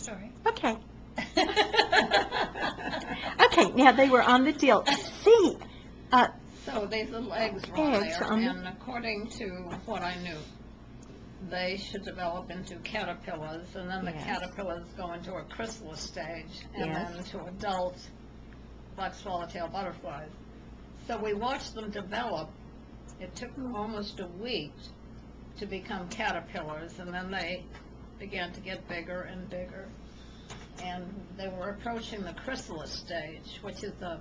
story. Okay. Okay, now they were on the dill. See, So these little eggs were on there, and according to what I knew, they should develop into caterpillars, and then the caterpillars go into a chrysalis stage, and then to adult black swallowtail butterflies. So we watched them develop. It took almost a week to become caterpillars, and then they began to get bigger and bigger. And they were approaching the chrysalis stage, which is the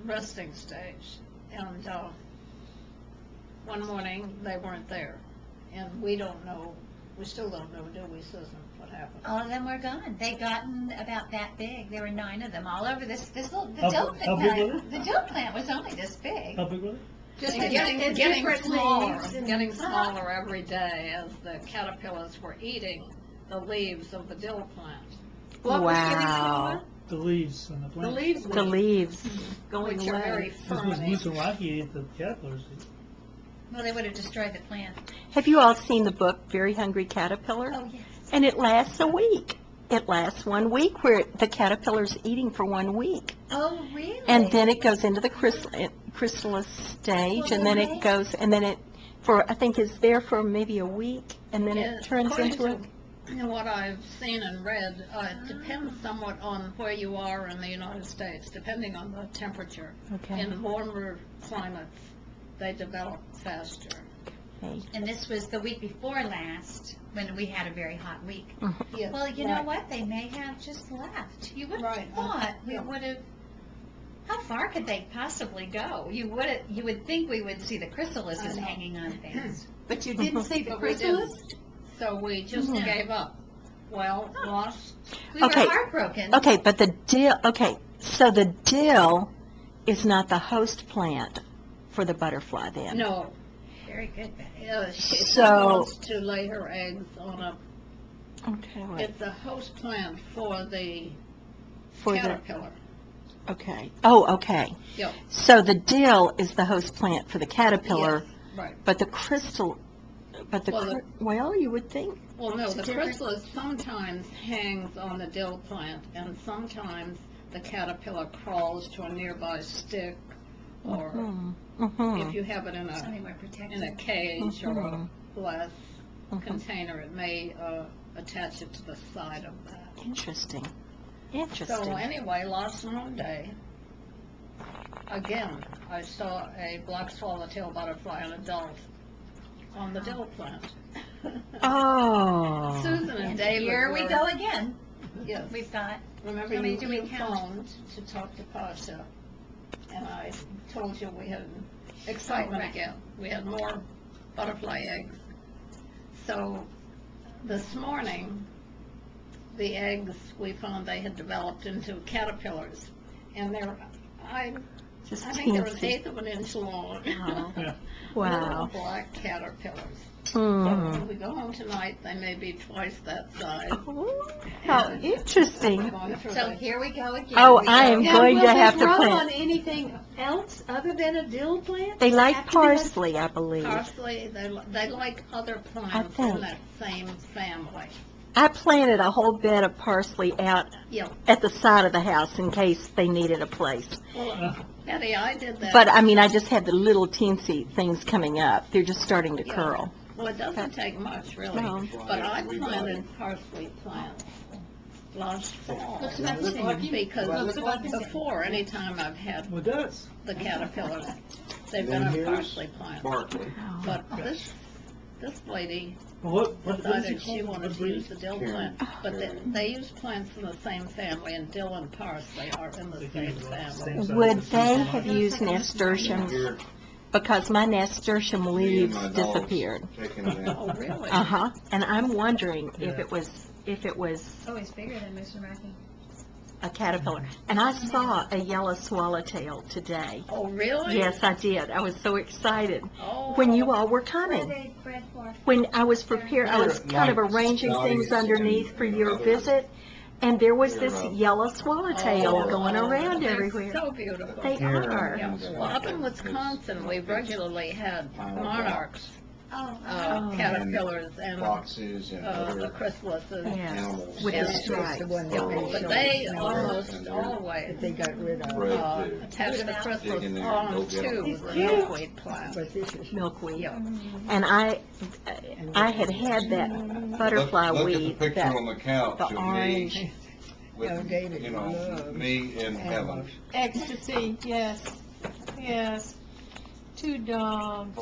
resting stage. And one morning, they weren't there. And we don't know, we still don't know, do we, Susan, what happened? All of them were gone. They'd gotten about that big. There were 9 of them all over this little, the How dill big were plant. The dill plant was only this big. How big were they? Just And getting different smaller, leaves and- getting smaller every day as the caterpillars were eating the leaves of the dill plant. What was getting wow. smaller? The leaves on the The plant. leaves. The leaves. Going Which are very away. This was ferny. loose and wacky ate the caterpillars. Well, they would have destroyed the plant. Have you all seen the book Very Hungry Caterpillar? Oh, yes. And it lasts a week. It lasts 1 week where the caterpillar's eating for 1 week. Oh, really? And then it goes into the chrysalis stage, and then it goes, and then it, for, I think is there for maybe a week, and then it turns According into a... to what I've seen and read, it depends somewhat on where you are in the United States, depending on the temperature. Okay. In warmer climates, they develop faster. Okay. And this was the week before last, when we had a very hot week. Yes, Well, you know right. what? They may have just left. You would Right, have thought we yeah. would have. How far could they possibly go? You would think we would see the chrysalises I know. hanging on things. But you didn't see the But we chrysalis? didn't. So we just No. gave up. Well, lost. We Okay. were heartbroken. Okay, but the dill, okay, so the dill is not the host plant for the butterfly then? No. Very good, Betty. She So- wants to lay her eggs on a, Okay, wait, it's a host plant for the for the, caterpillar. okay, oh, okay. Yep. So the dill is the host plant for the caterpillar, Yes, right. but the crystal, but the, Well, well, you would think, Well, no, the different- chrysalis sometimes hangs on the dill plant, and sometimes the caterpillar crawls to a nearby stick, or if you have it in Something more a protected. cage or a glass Mhm. container, it may attach it to the side of that. Interesting, So interesting. anyway, last Monday, again, I saw a black swallowtail butterfly, an adult, on the dill plant. Oh, Susan and And David here we were- go again. Yes. We've got, Remember How many you do we you count? phoned to talk to Pasha, and I told you we had excitement right. again. We had more butterfly eggs. So this morning, the eggs, we found they had developed into caterpillars, and I just think they're an teensy. eighth of an inch long. Wow. Yeah. Wow. Little black caterpillars. So Mhm. when we go home tonight, they may be twice that size. Ooh, how interesting. Going through so the- here we go again. Oh, We I go am again. going to will have they to grow plant. on anything else other than a dill plant? They Does it like have to be like- parsley, I believe. Parsley, they like other plants think. in that same family. I planted a whole bed of parsley out Yep. at the side of the house in case they needed a place. Well, Eddie, I did that. But, I mean, I just had the little teensy things coming up. They're just starting to Yeah. curl. Well, it doesn't take much, really. No. But I planted parsley plants last fall. Looks about the same. Because Looks about the same. before, anytime I've had Well, it does. the caterpillars, they've Then been on here's parsley plants. Barkley. But this lady Well, what is decided it she called? wanted What to use breed? the dill Karen. plant. But they use plants from the same family, and dill and parsley are in the same family. Would they have used nasturtiums? Here, Because my nasturtium me and leaves my dogs disappeared. taking a nap. Oh, really? Uh-huh. And I'm wondering if Yeah. it was Oh, he's bigger than Mr. Mackey. a caterpillar. And I saw a yellow swallowtail today. Oh, really? Yes, I did. I was so excited Oh. when you all were What are coming. they bred for? When I was prepared, I was kind of arranging things underneath for your visit, and there was this yellow swallowtail Oh, going around they're everywhere. So beautiful. They are. Yeah. Well, up in Wisconsin, we regularly had monarchs caterpillars and Foxes and the other chrysalises. animals. With the Yeah. stripes. But they almost always They got rid of. Bred to attach the dig in chrysalis there and go on get to them. the milkweed plant. But this is. Milkweed. Yeah. And I had that butterfly Look at the weed, picture that, on the couch the of orange. me Young with, David you know, loves me in heaven. animals. Ecstasy, yes, yes. 2 dogs.